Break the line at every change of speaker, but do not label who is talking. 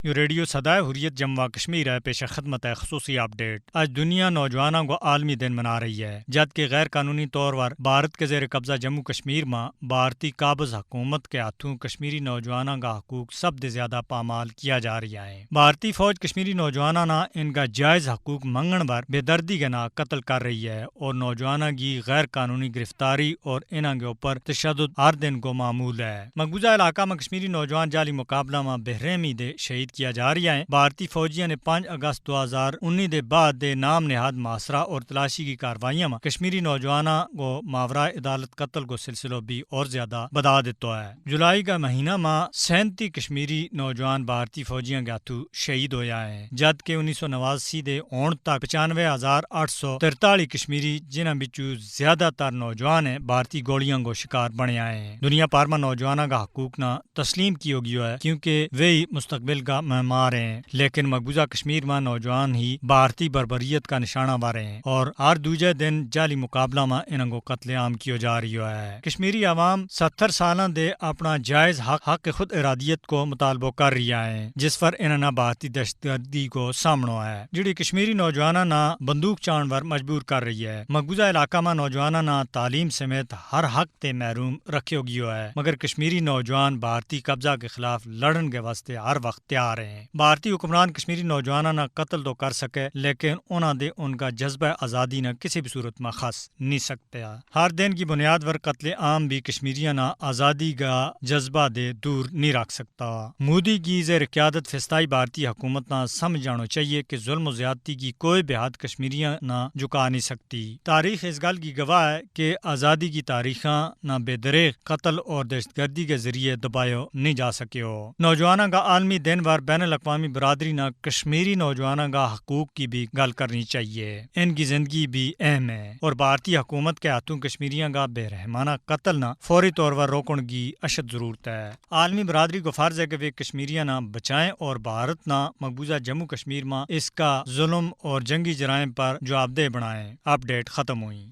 یہ ریڈیو صدائے حریت جموں کشمیر ہے، پیش خدمت ہے خصوصی اپ ڈیٹ۔ آج دنیا نوجوانوں کو عالمی دن منا رہی ہے، جبکہ غیر قانونی طور پر بھارت کے زیر قبضہ جموں کشمیر میں بھارتی قابض حکومت کے ہاتھوں کشمیری نوجوانوں کا حقوق سب سے زیادہ پامال کیا جا رہا ہے۔ بھارتی فوج کشمیری نوجوانوں نے ان کا جائز حقوق منگن پر بے دردی کے نام قتل کر رہی ہے اور نوجوانوں کی غیر قانونی گرفتاری اور انہوں کے اوپر تشدد ہر دن کو معمول ہے۔ مقبوضہ علاقہ میں کشمیری نوجوان جعلی مقابلہ میں بہرحمی دے شہید کیا جا رہا ہے۔ بھارتی فوجیوں نے 5 اگست 2019 دے بعد دے نام نہاد محاصرہ اور تلاشی کی کاروائیوں میں کشمیری نوجوانوں کو ماورا عدالت قتل کو سلسلہ بھی اور زیادہ بڑھا دیتا ہے۔ جولائی کا مہینہ میں 37 کشمیری نوجوان بھارتی فوجیوں کے ہاتھوں شہید ہویا ہے، جبکہ 1989 دے ہون تک 95,843 کشمیری جنہاں بچوں زیادہ تر نوجوان ہیں بھارتی گولیاں کو شکار بنے آئے ہیں۔ دنیا بھر میں نوجوانوں کا حقوق نہ تسلیم کیا گیا ہے کیونکہ وہی مستقبل کا معمار ہیں، لیکن مقبوضہ کشمیر میں نوجوان ہی بھارتی بربریت کا نشانہ بن رہے ہیں اور ہر دوسرے دن جعلی مقابلہ میں انہوں کو قتل عام کیا جا رہا ہے۔ کشمیری عوام 70 سالوں دے اپنا جائز حق خود ارادیت کو مطالبہ کر رہا ہے، جس پر انہوں نے بھارتی دہشت گردی کو سامنا ہے جڑی کشمیری نوجوانوں نے بندوق چان پر مجبور کر رہی ہے۔ مقبوضہ علاقہ میں نوجوانوں نے تعلیم سمیت ہر حق تے محروم رکھا گیا ہے، مگر کشمیری نوجوان بھارتی قبضہ کے خلاف لڑن کے واسطے ہر وقت تیار ہیں۔ بھارتی حکمران کشمیری نوجوانوں نے قتل تو کر سکے لیکن انہوں نے ان کا جذبہ آزادی نہ کسی بھی صورت میں خس نہیں سکتے۔ ہر دن کی بنیاد پر قتل عام بھی کشمیریوں نے آزادی کا جذبہ دے دور نہیں رکھ سکتا۔ مودی کی زیر قیادت فسطائی بھارتی حکومت نہ سمجھ جانا چاہیے کہ ظلم و زیادتی کی کوئی بھی حد کشمیریوں نہ جھکا نہیں سکتی۔ تاریخ اس گل کی گواہ ہے کہ آزادی کی تاریخاں نہ بے دریغ قتل اور دہشت گردی کے ذریعے دبایا نہیں جا سکے ہو۔ نوجوانوں کا عالمی دن پر بین الاقوامی برادری نہ کشمیری نوجوانوں کا حقوق کی بھی گل کرنی چاہیے، ان کی زندگی بھی اہم ہے اور بھارتی حکومت کے ہاتھوں کشمیریوں کا بے رحمانہ قتل نہ فوری طور پر روکن کی اشد ضرورت ہے۔ عالمی برادری کو فرض ہے کہ وہ کشمیریوں نہ بچائیں اور بھارت نہ مقبوضہ جموں کشمیر میں اس کا ظلم اور جنگی جرائم پر جوابدہ بنائیں۔ اپ ڈیٹ ختم ہوئی۔